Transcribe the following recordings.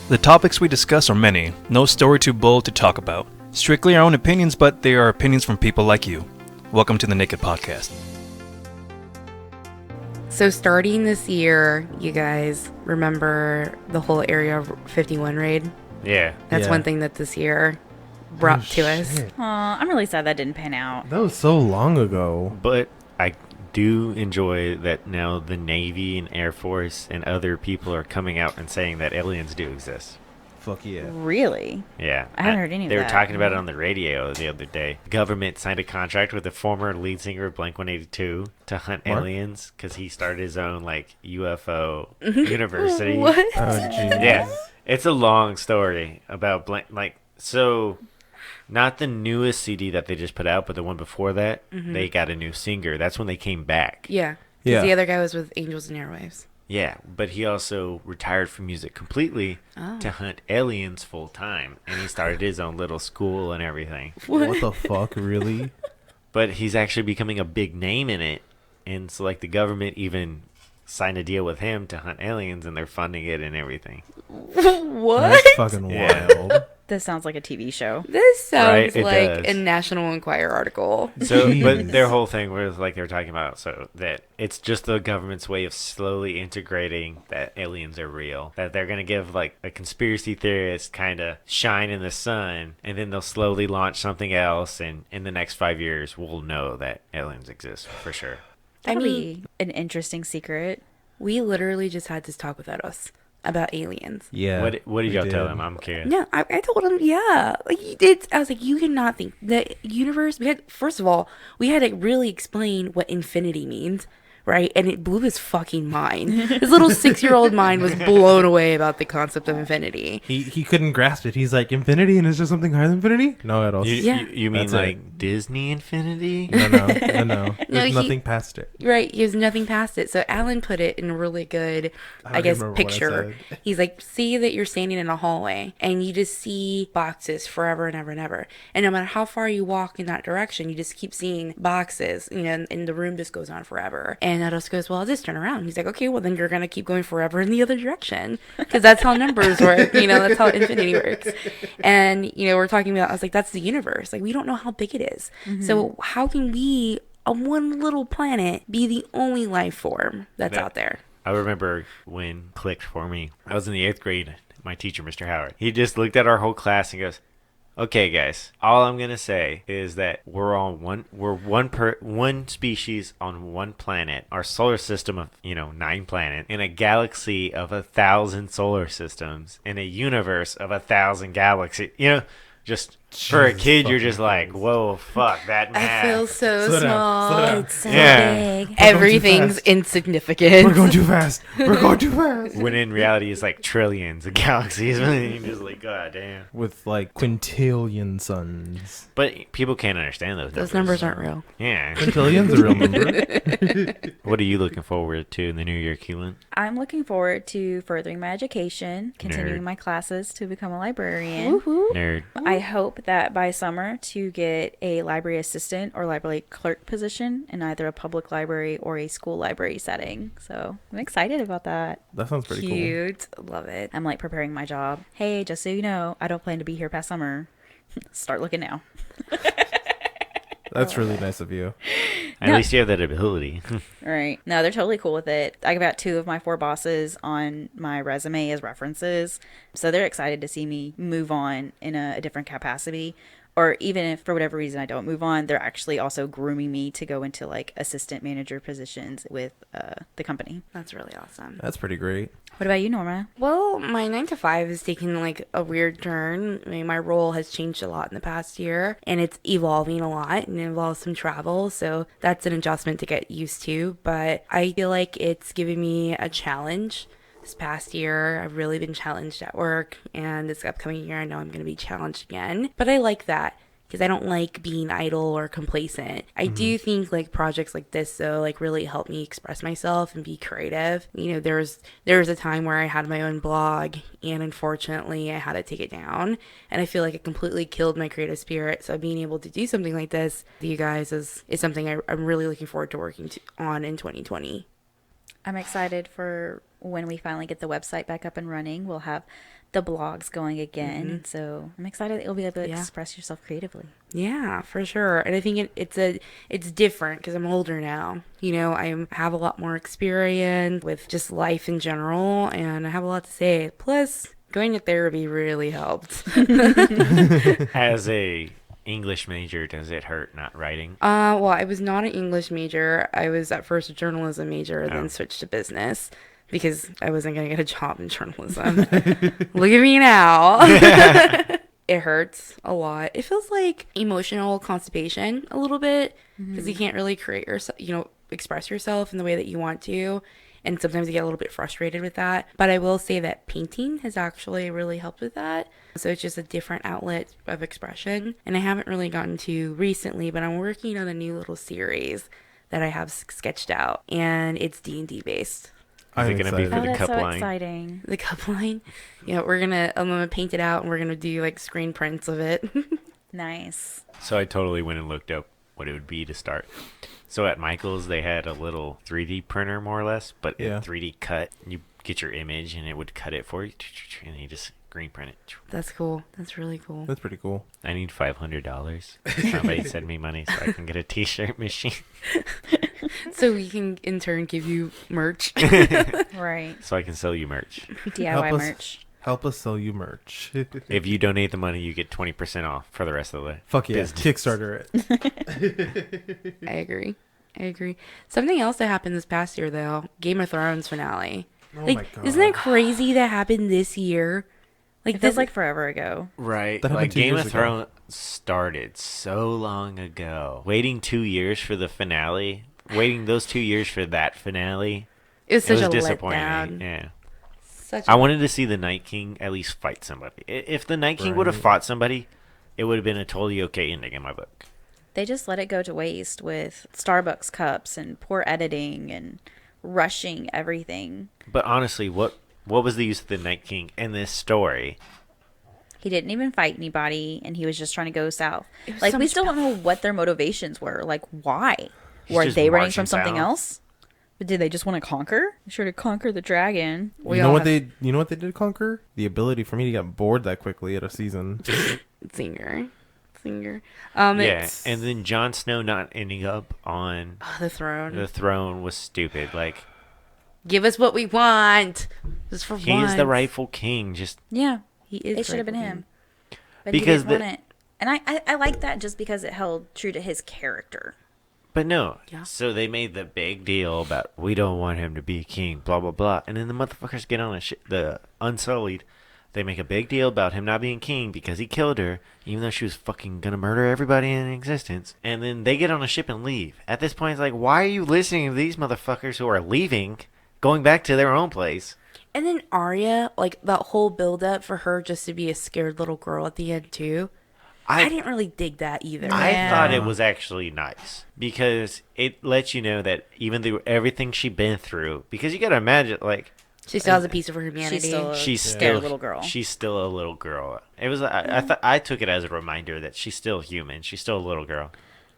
The topics we discuss are many, no story too bold to talk about. Strictly our own opinions, but they are opinions from people like you. Welcome to the NAKE'd podcast. So starting this year, you guys remember the whole Area 51 raid? Yeah. That's one thing that this year brought to us. I'm really sad that didn't pan out. That was so long ago. But I do enjoy that now the Navy and Air Force and other people are coming out and saying that aliens do exist. Fuck yeah. Really? Yeah. I haven't heard any of They that. were talking about it on the radio the other day. The government signed a contract with the former lead singer of Blink-182 to hunt aliens because he started his own, UFO university. What? Oh, geez. Yeah. It's a long story about not the newest CD that they just put out, but the one before that, they got a new singer. That's when they came back. Yeah. 'Cause Yeah. the other guy was with Angels and Airwaves. Yeah, but he also retired from music completely to hunt aliens full time, and he started his own little school and everything. What the fuck, really? But he's actually becoming a big name in it, and so the government even signed a deal with him to hunt aliens, and they're funding it and everything. What? That's fucking Yeah. wild. This sounds like a TV show. This sounds Right, it like does. a National Enquirer article. So, but Jeez. their whole thing was they were talking about that it's just the government's way of slowly integrating that aliens are real. That they're gonna give a conspiracy theorist kind of shine in the sun, and then they'll slowly launch something else, and in the next 5 years we'll know that aliens exist for sure. That'll mean- be an interesting secret. We literally just had this talk with Edos about aliens. Yeah. What did we y'all tell him? I'm curious. No, I told him, yeah. I was like, you cannot think. The universe, first of all, we had to really explain what infinity means, right? And it blew his fucking mind. His little 6-year-old mind was blown away about the concept of infinity. He couldn't grasp it. He's like, infinity, and it's just something higher than infinity? No, at all. Yeah. You mean That's it. Disney Infinity? No. There's he- nothing past it. Right, he has nothing past it. So Alan put it in a really good, I I don't guess, remember what I picture. said. He's like, see that you're standing in a hallway and you just see boxes forever and ever and ever. And no matter how far you walk in that direction, you just keep seeing boxes, and the room just goes on forever. And Edos goes, well, I'll just turn around. He's like, okay, well, then you're going to keep going forever in the other direction. Because that's how numbers work. That's how infinity works. And, we're talking about, I was like, that's the universe. We don't know how big it is. So how can we, on one little planet, be the only life form that's out there? I remember when clicked for me. I was in the 8th grade. My teacher, Mr. Howard, he just looked at our whole class and goes, "Okay, guys, all I'm gonna say is that we're one species on one planet, our solar system of 9 planets, in a galaxy of 1,000 solar systems, in a universe of 1,000 galaxies." Just for a Jesus kid, you're just fucking like, Christ. "Whoa, fuck that math." I feel so Slow down, small. slow down. It's so Yeah. big. Everything's fast. insignificant. We're going too fast. We're going too fast. When in reality, it's trillions of galaxies. And you're just like, God damn. With quintillion suns. But people can't understand Those numbers aren't real. Yeah. Quintillion's a real number. What are you looking forward to in the new year, Kielyn? I'm looking forward to furthering my education, continuing Nerd. my classes to become a librarian. Woohoo. Nerd. I hope that by summer to get a library assistant or library clerk position in either a public library or a school library setting. So I'm excited about that. That sounds pretty cool. Cute. Love it. I'm preparing my job. Hey, just so you know, I don't plan to be here past summer. Start looking now. That's really nice of you. At least you have that ability. Right. No, they're totally cool with it. I got 2 of my 4 bosses on my resume as references. So they're excited to see me move on in a different capacity. Or even if for whatever reason I don't move on, they're actually also grooming me to go into assistant manager positions with the company. That's really awesome. That's pretty great. What about you, Norma? Well, my 9 to 5 is taking a weird turn. I mean, my role has changed a lot in the past year, and it's evolving a lot, and it involves some travel. So that's an adjustment to get used to. But I feel like it's given me a challenge. This past year, I've really been challenged at work, and this upcoming year, I know I'm going to be challenged again. But I like that because I don't like being idle or complacent. I do think projects like this, though, really help me express myself and be creative. There was a time where I had my own blog, and unfortunately, I had to take it down. And I feel like it completely killed my creative spirit. So being able to do something like this with you guys is something I'm really looking forward to working on in 2020. I'm excited for when we finally get the website back up and running, we'll have the blogs going again. So I'm excited that you'll be able to express yourself creatively. Yeah, for sure. And I think it's different because I'm older now. You know, I have a lot more experience with just life in general, and I have a lot to say. Plus, going to therapy really helped. As a English major, does it hurt not writing? Well, I was not an English major. I was at first a journalism major, then switched to business because I wasn't going to get a job in journalism. Look at me now. It hurts a lot. It feels like emotional constipation a little bit because you can't really express yourself in the way that you want to. And sometimes you get a little bit frustrated with that. But I will say that painting has actually really helped with that. So it's just a different outlet of expression. And I haven't really gotten to recently, but I'm working on a new little series that I have sketched out. And it's D&D based. Is it going to be for the that's cup so line? exciting. The cup line. Yeah, I'm gonna paint it out and we're gonna do like screen prints of it. Nice. So I totally went and looked up what it would be to start. So at Michael's, they had a little 3D printer, more or less, but Yeah. 3D cut. You get your image, and it would cut it for you, and you just screen print it. That's cool. That's really cool. That's pretty cool. I need $500. Somebody send me money so I can get a T-shirt machine. So we can in turn give you merch. Right. So I can sell you merch. DIY merch. Help us sell you merch. If you donate the money, you get 20% off for the rest of the Fuck yeah. business. Kickstarter it. I agree. Something else that happened this past year, though, Game of Thrones finale. Oh like, my God. isn't that crazy that happened this year? Like, It feels like forever ago. Right. That happened Like 2 Game years of ago. Thrones started so long ago. Waiting 2 years for the finale. Waiting those 2 years for that finale. it was It such was a disappointing. letdown. Yeah. Such I wanted to see the Night King at least fight somebody. If the Night King would have Right. fought somebody, it would have been a totally okay ending in my book. They just let it go to waste with Starbucks cups and poor editing and rushing everything. But honestly, what was the use of the Night King in this story? He didn't even fight anybody, and he was just trying to go south. It was Like, so we much still don't know what their motivations were. Like, why? He's Were just they running marching from something south. else? But did they just want to conquer? Sure to conquer the dragon. We You know all what have- they did conquer? The ability for me to get bored that quickly at a season. Singer. Yeah, It's- and then Jon Snow not ending up on the throne. the throne was stupid. Like, Give us what we want. Just for he once. is the rightful king. Just Yeah. He is. It should have been rightful him. king. But Because he didn't want it. And I like that just because it held true to his character. But no. Yeah. So they made the big deal about we don't want him to be king, blah blah blah, and then the motherfuckers get on the Unsullied. They make a big deal about him not being king because he killed her, even though she was fucking gonna murder everybody in existence. And then they get on a ship and leave. At this point, it's like, why are you listening to these motherfuckers who are leaving, going back to their own place? And then Arya, like that whole build up for her just to be a scared little girl at the end too. I didn't really dig that either. I thought it was actually nice because it lets you know that even through everything she'd been through, because you gotta imagine, like, She still has a piece of her humanity. She's still a she's scared still little girl. She's still a little girl. It was. I took it as a reminder that she's still human. She's still a little girl.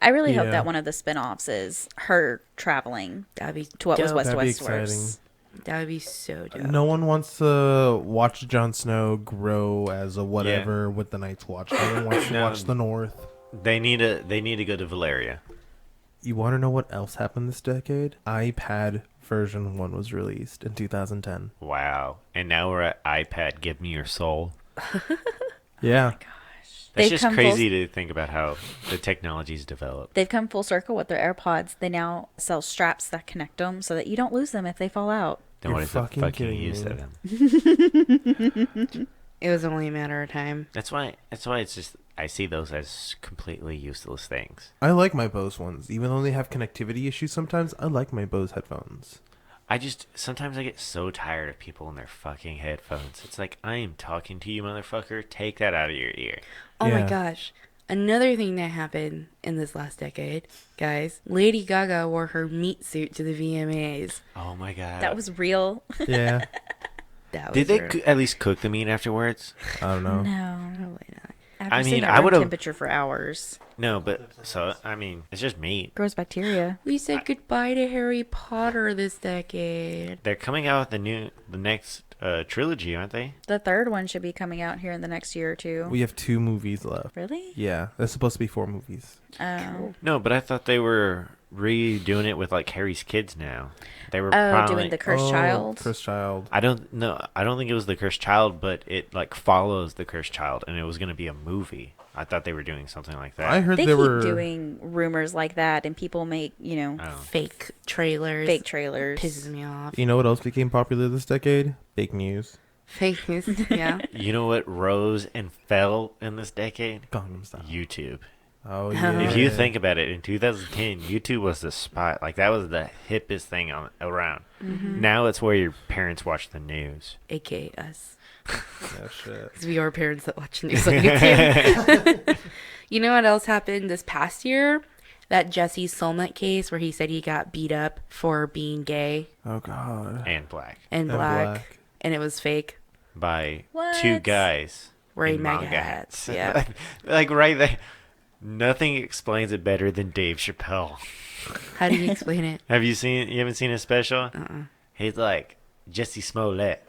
I really hope Yeah. that one of the spin-offs is her traveling That'd be to what was dope. West That'd be Westeros. exciting. That would be so dope. No one wants to watch Jon Snow grow as a whatever with the Night's Watch. No one wants to No. watch the North. They need to go to Valeria. You want to know what else happened this decade? iPad version 1 was released in 2010. Wow. And now we're at iPad. Give me your soul. Yeah. That's They've just come crazy to think about how the technology's developed. They've come full circle with their AirPods. They now sell straps that connect them so that you don't lose them if they fall out. Then You're what is the fucking fucking kidding use me. of them? It was only a matter of time. That's why it's just I see those as completely useless things. I like my Bose ones. Even though they have connectivity issues sometimes, I like my Bose headphones. Sometimes I get so tired of people in their fucking headphones. It's like, I am talking to you, motherfucker. Take that out of your ear. Oh my Yeah. gosh. Another thing that happened in this last decade, guys, Lady Gaga wore her meat suit to the VMAs. Oh my god. That was real. Yeah. That was Did they real. at least cook the meat afterwards? I don't know. No. Probably not. I've I just mean, seen it I room would've- temperature for hours. No, but so I mean, it's just meat. Grows bacteria. We said goodbye to Harry Potter this decade. They're coming out with the next trilogy, aren't they? The third one should be coming out here in the next year or two. We have 2 movies left. Really? Yeah, there's supposed to be 4 movies. Oh. No, but I thought they were redoing it with like Harry's kids now. They were Oh, probably doing the Cursed Child? Cursed Child. I don't know. I don't think it was the Cursed Child, but it like follows the Cursed Child, and it was gonna be a movie. I thought they were doing something like that. I heard They they keep were doing rumors like that, and people make, Oh. Fake trailers. fake trailers. Pisses me off. You know what else became popular this decade? Fake news. Fake news. Yeah. You know what rose and fell in this decade? Gangnam Style. YouTube. Oh yeah. If you think about it, in 2010, YouTube was the spot. Like that was the hippest thing around. Now it's where your parents watch the news. AKA us. Oh shit. Because we are parents that watch news on YouTube. You know what else happened this past year? That Jesse Smollett case where he said he got beat up for being gay Oh god. And black and black. And it was fake. by What? 2 guys Wearing in MAGA manga hats. Yeah. like right there. Nothing explains it better than Dave Chappelle. How do you explain it? Have you seen? You haven't seen his special? He's like Jesse Smollett.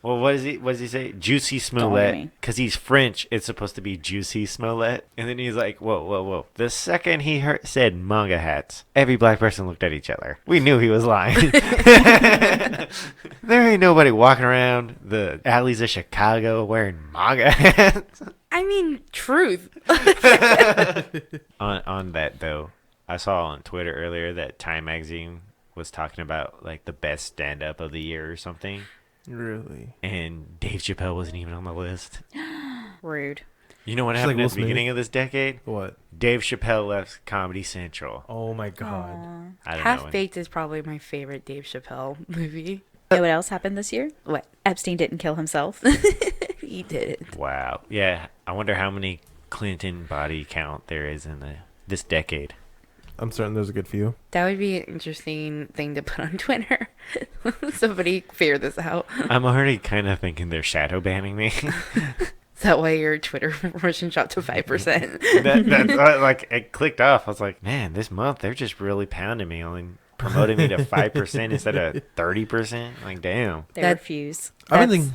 Well, what is he? What does he say? Juicy me. Smollett. Because he's French, it's supposed to be Juicy Smollett. And then he's like, whoa, whoa, whoa. The second he said manga hats, every black person looked at each other. We knew he was lying. There ain't nobody walking around the alleys of Chicago wearing manga hats. I mean, truth. On that, though, I saw on Twitter earlier that Time Magazine was talking about, like, the best stand-up of the year or something. Really? And Dave Chappelle wasn't even on the list. Rude. You know what Just happened like Will at the beginning of this decade? What? Dave Chappelle left Comedy Central. Oh my god. I don't know. Half Baked is probably my favorite Dave Chappelle movie. You know what else happened this year? What? Epstein didn't kill himself. He did it. Wow. Yeah. I wonder how many Clinton body count there is in this decade. I'm certain there's a good few. That would be an interesting thing to put on Twitter. Somebody figure this out. I'm already kind of thinking they're shadow banning me. Is that why your Twitter promotion dropped to 5%? That's like it clicked off. I was like, man, this month they're just really pounding me on promoting me to 5% instead of 30%. Like, damn. They That- refuse. I've been That's- thinking.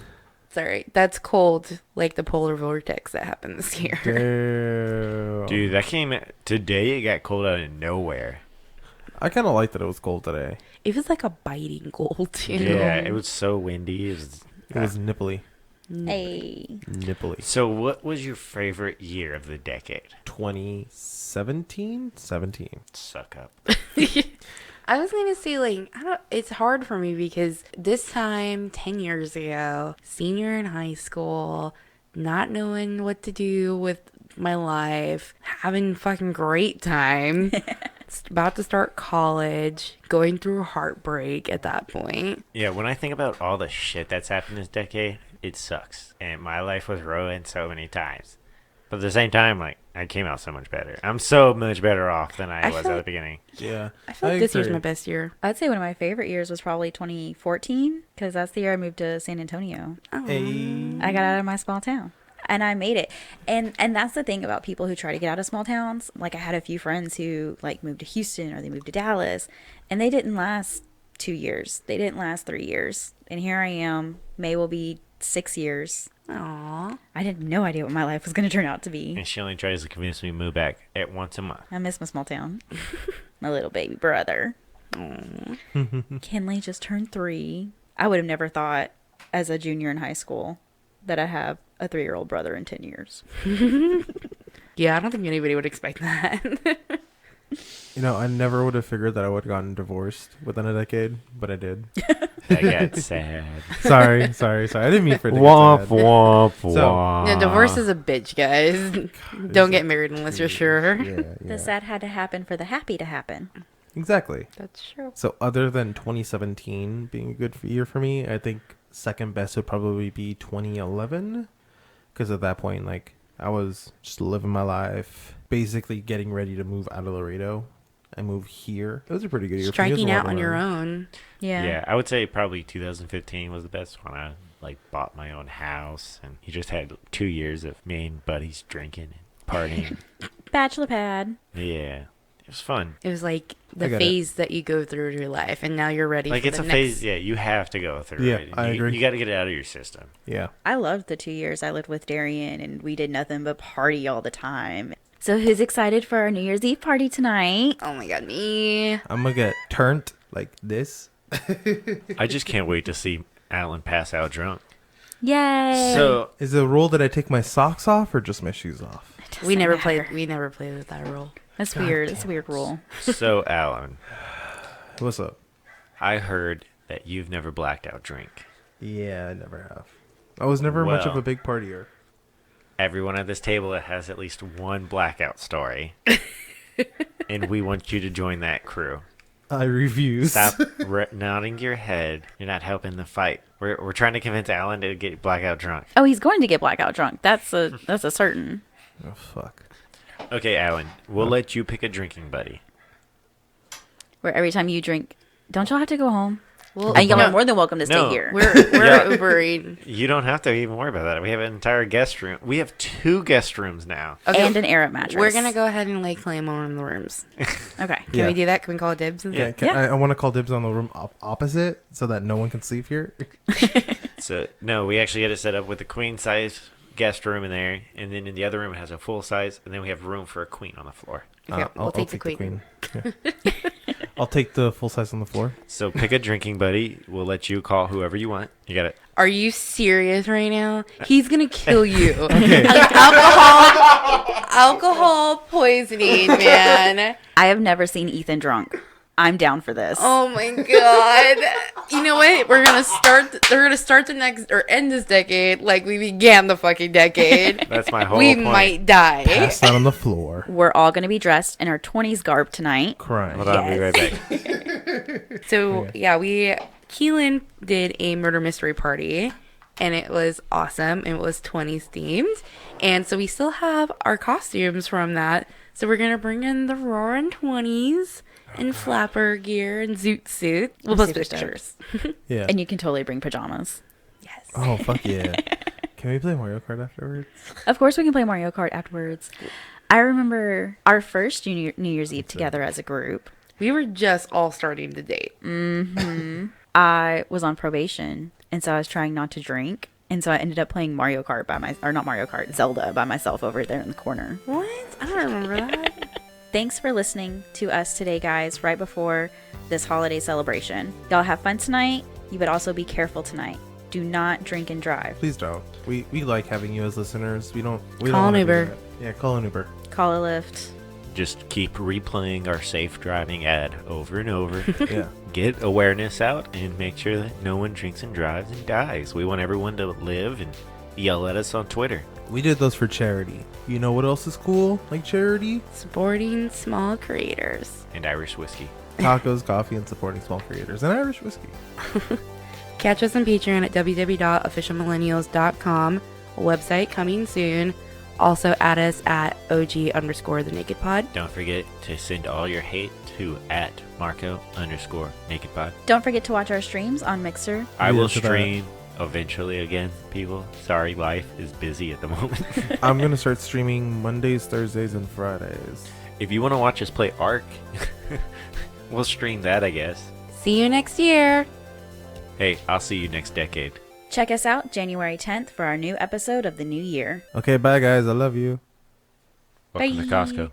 Sorry, that's cold, like the polar vortex that happened this year. Damn. Dude, that came today. It got cold out of nowhere. I kind of liked that it was cold today. It was like a biting cold, too. Yeah, it was so windy. It was nipply. Hey. Nipply. So, what was your favorite year of the decade? 2017? 17. Suck up. I was gonna say, like, it's hard for me because this time 10 years ago, senior in high school, not knowing what to do with my life, having fucking great time, about to start college, going through heartbreak at that point. Yeah, when I think about all the shit that's happened this decade, it sucks. And my life was ruined so many times. But at the same time, like, I came out so much better. I'm so much better off than I I was feel at the like- beginning. Yeah. I feel like this year's agree. my best year. I'd say one of my favorite years was probably 2014 because that's the year I moved to San Antonio. Hey. I got out of my small town and I made it. And that's the thing about people who try to get out of small towns. Like I had a few friends who like moved to Houston or they moved to Dallas and they didn't last 2 years. They didn't last 3 years. And here I am. May will be 6 years. Aww. I had no idea what my life was going to turn out to be. And she only tries to convince me to move back at once a month. I miss my small town. My little baby brother. Kinley just turned 3. I would have never thought as a junior in high school that I'd have a 3-year-old brother in 10 years. Yeah, I don't think anybody would expect that. You know, I never would have figured that I would have gotten divorced within a decade, but I did. That got sad. sorry. I didn't mean for it to Womp, get sad. womp, So- womp. Yeah, divorce is a bitch, guys. Don't get married unless you're sure. Yeah, The yeah. sad had to happen for the happy to happen. Exactly. That's true. So other than 2017 being a good year for me, I think second best would probably be 2011. Because at that point, like, I was just living my life, basically getting ready to move out of Laredo. I moved here. It was a pretty good year. Striking out on your own. Yeah. I would say probably 2015 was the best one. I like bought my own house, and you just had 2 years of me and buddies drinking and partying. Bachelor pad. Yeah, it was fun. It was like I the get phase that you go through in your life, and now you're ready Like for it's the a next. phase. Yeah, you have to go through Yeah, it. I agree. You got to get it out of your system. Yeah. I loved the 2 years I lived with Darian, and we did nothing but party all the time. So who's excited for our New Year's Eve party tonight? Oh my god, me. I'm going to get turned like this. I just can't wait to see Alan pass out drunk. Yay! So Is it a rule that I take my socks off or just my shoes off? We never Doesn't matter. played. We never played with that rule. That's weird. It's a weird rule. so Alan, What's up? I heard that you've never blacked out drink. Yeah, I never have. I was never much of Well. a big partier. Everyone at this table has at least one blackout story, and we want you to join that crew. I refuse. Stop nodding your head. You're not helping the fight. We're trying to convince Alan to get blackout drunk. Oh, he's going to get blackout drunk. That's a certain. Oh, fuck. Okay, Alan, we'll let you pick a drinking buddy. Where every time you drink, don't y'all have to go home? Well, And y'all no. are more than welcome to stay No. here. we're Yeah. Ubering. You don't have to even worry about that. We have an entire guest room. We have 2 guest rooms now. Okay, And an Arab mattress. we're gonna go ahead and lay claim on one of the rooms. Okay. Can Yeah. we do that? Can we call it dibs? Yeah, I want to call dibs on the room opposite so that no one can sleep here. So, no, we actually had it set up with a queen size guest room in there, and then in the other room it has a full size, and then we have room for a queen on the floor. Okay, we'll take the queen. Yeah. I'll take the full size on the floor. So pick a drinking buddy. We'll let you call whoever you want. You got it. Are you serious right now? He's gonna kill you. Okay. Alcohol poisoning, man. I have never seen Ethan drunk. I'm down for this. Oh my god. You know what? They're gonna start the next or end this decade like we began the fucking decade. That's my whole We point. might die. Pass out on the floor. We're all going to be dressed in our 20s garb tonight. Crying. Hold on, I'll be right back. So Kielyn did a murder mystery party, and it was awesome. It was 20s themed, and so we still have our costumes from that. So we're gonna bring in the roaring 20s and flapper gear and zoot suit. We'll I'm post super pictures. Yeah. And you can totally bring pajamas. Yes. Oh, fuck yeah. Can we play Mario Kart afterwards? Of course, we can play Mario Kart afterwards. I remember our first New Year's Eve together as a group. We were just all starting to date. I was on probation, and so I was trying not to drink. And so I ended up playing Zelda by myself over there in the corner. What? I don't remember that. Thanks for listening to us today, guys, right before this holiday celebration. Y'all have fun tonight. You would also be careful tonight. Do not drink and drive. Please don't. We like having you as listeners. We don't Call an wanna do Uber. that. Yeah, call an Uber. Call a Lyft. Just keep replaying our safe driving ad over and over. Yeah. Get awareness out and make sure that no one drinks and drives and dies. We want everyone to live and yell at us on Twitter. We did those for charity. You know what else is cool? Like charity? Supporting small creators. And Irish whiskey. Tacos, coffee, and supporting small creators. And Irish whiskey. Catch us on Patreon at www.officialmillennials.com. A website coming soon. Also add us at OG_the Naked Pod. Don't forget to send all your hate to @Marco_NakedPod. Don't forget to watch our streams on Mixer. I Yeah, will to that. stream eventually again, people. Sorry, life is busy at the moment. I'm going to start streaming Mondays, Thursdays, and Fridays. If you want to watch us play Ark, we'll stream that, I guess. See you next year. Hey, I'll see you next decade. Check us out January 10th for our new episode of the new year. Okay, bye, guys. I love you. Welcome to Bye. Costco.